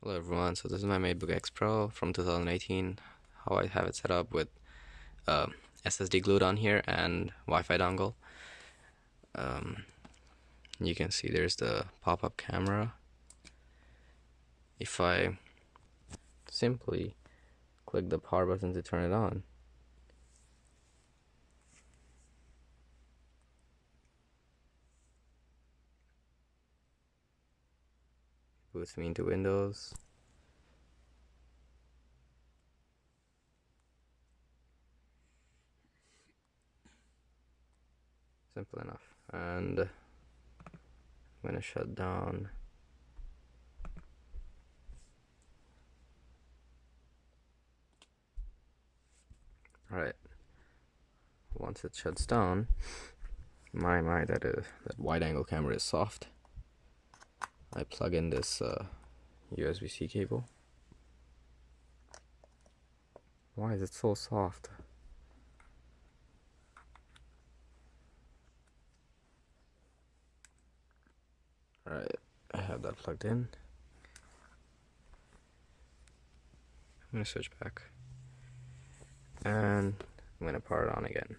Hello everyone, so this is my Matebook X Pro from 2018. How I have it set up with uh, SSD glued on here and Wi-Fi dongle. You can see there's the pop-up camera. If I simply click the power button to turn it on, it boots me into Windows. Simple enough. And I'm gonna shut down. Alright. Once it shuts down, that wide angle camera is soft. I plug in this USB-C cable. Why is it so soft? Alright, I have that plugged in. I'm gonna switch back. And I'm gonna power it on again.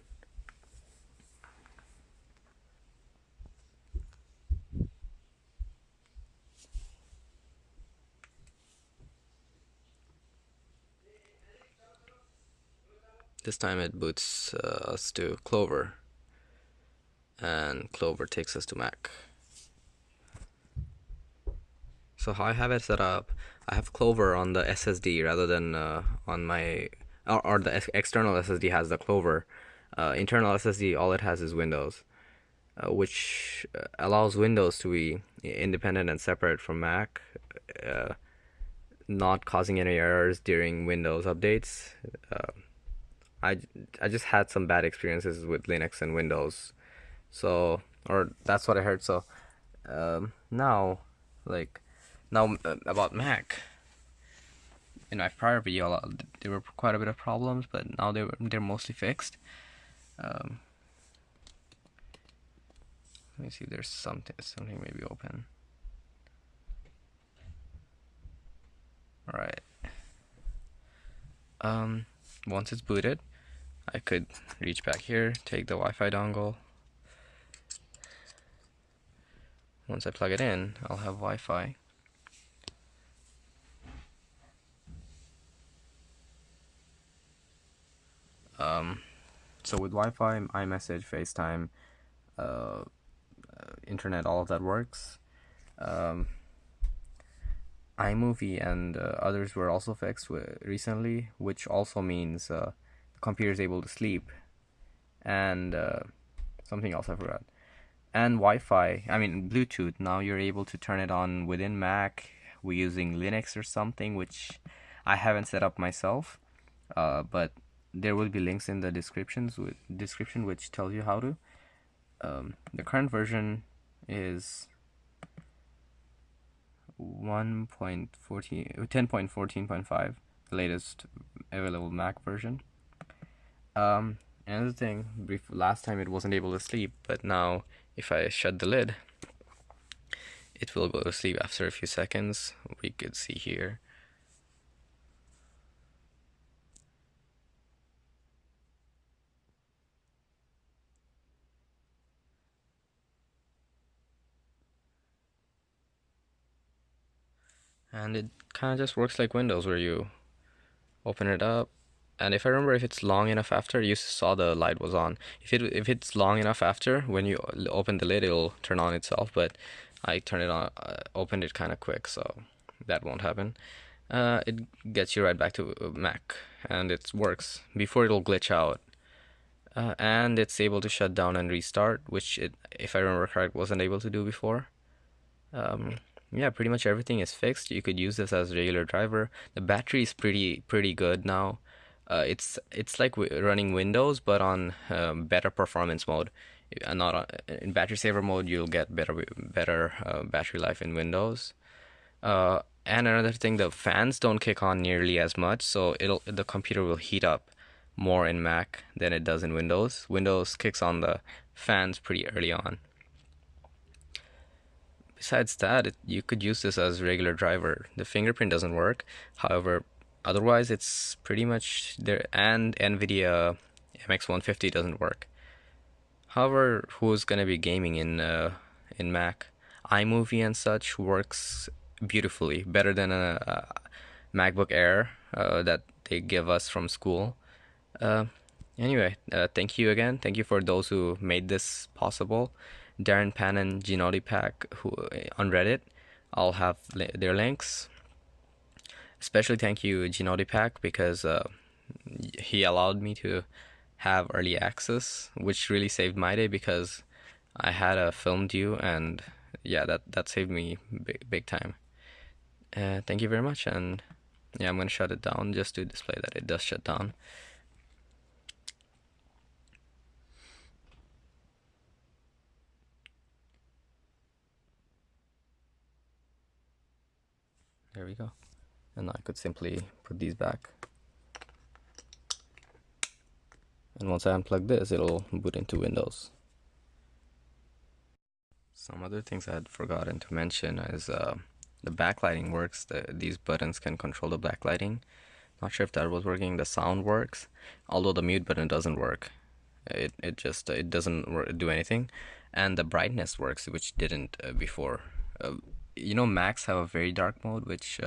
This time it boots us to Clover, and Clover takes us to Mac. So how I have it set up, I have Clover on the SSD rather than on my, or the external SSD has the Clover. Internal SSD, all it has is Windows, which allows Windows to be independent and separate from Mac, not causing any errors during Windows updates. I just had some bad experiences with Linux and Windows, so, or that's what I heard. So now about Mac, in my prior video there were quite a bit of problems, but now they're mostly fixed. Let me see if there's something maybe open. All right. Once it's booted, I could reach back here, take the Wi-Fi dongle. Once I plug it in, I'll have Wi-Fi. So with Wi-Fi, iMessage, FaceTime, internet, all of that works. iMovie and others were also fixed recently, which also means the computer is able to sleep. And something else I forgot. And Wi-Fi, I mean Bluetooth, now you're able to turn it on within Mac. We're using Linux or something, which I haven't set up myself, but there will be links in the description which tells you how to. The current version is 10.14.5, the latest available Mac version. Another thing, last time it wasn't able to sleep, but now if I shut the lid, it will go to sleep after a few seconds. We could see here. And it kind of just works like Windows, where you open it up, and if I remember, if it's long enough after, you saw the light was on. If it's long enough after, when you open the lid, it'll turn on itself. But I turned it on, opened it kind of quick, so that won't happen. It gets you right back to Mac, and it works. Before it'll glitch out, and it's able to shut down and restart, which it, if I remember correct, wasn't able to do before. Yeah, pretty much everything is fixed. You could use this as a regular driver. The battery is pretty good now. It's like running Windows, but on better performance mode. Not in battery saver mode, you'll get better battery life in Windows. And another thing, the fans don't kick on nearly as much, so the computer will heat up more in Mac than it does in Windows. Windows kicks on the fans pretty early on. besides that, you could use this as regular driver. The fingerprint doesn't work. However, otherwise it's pretty much there. And Nvidia MX150 doesn't work. However, who's gonna be gaming in Mac? iMovie and such works beautifully, better than a MacBook Air that they give us from school. Uh, anyway, thank you again. Thank you for those who made this possible. Darren Pan and Ginodi Pack who on Reddit. I'll have their links. Especially thank you Ginodi Pack because he allowed me to have early access, which really saved my day because I had a film due, and yeah, that saved me big time. Thank you very much, and yeah, I'm gonna shut it down just to display that it does shut down. There we go. And I could simply put these back. And once I unplug this, it'll boot into Windows. Some other things I had forgotten to mention is the backlighting works. These buttons can control the backlighting. Not sure if that was working. The sound works, although the mute button doesn't work. It just it doesn't do anything, and the brightness works, which didn't before. Macs have a very dark mode, which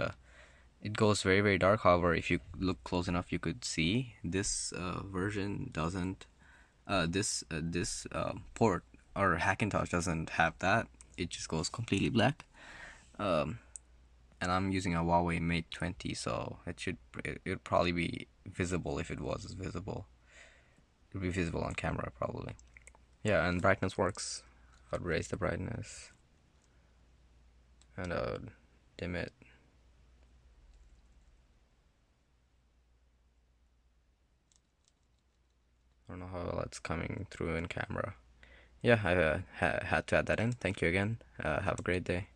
it goes very dark. However, if you look close enough, you could see this version doesn't. This port or Hackintosh doesn't have that. It just goes completely black. And I'm using a Huawei Mate 20, so it'd probably be visible if it was visible. It'd be visible on camera probably. Yeah, and brightness works. I'd raise the brightness and dim it. I don't know how well it's coming through in camera. Yeah, I had to add that in. Thank you again. Have a great day.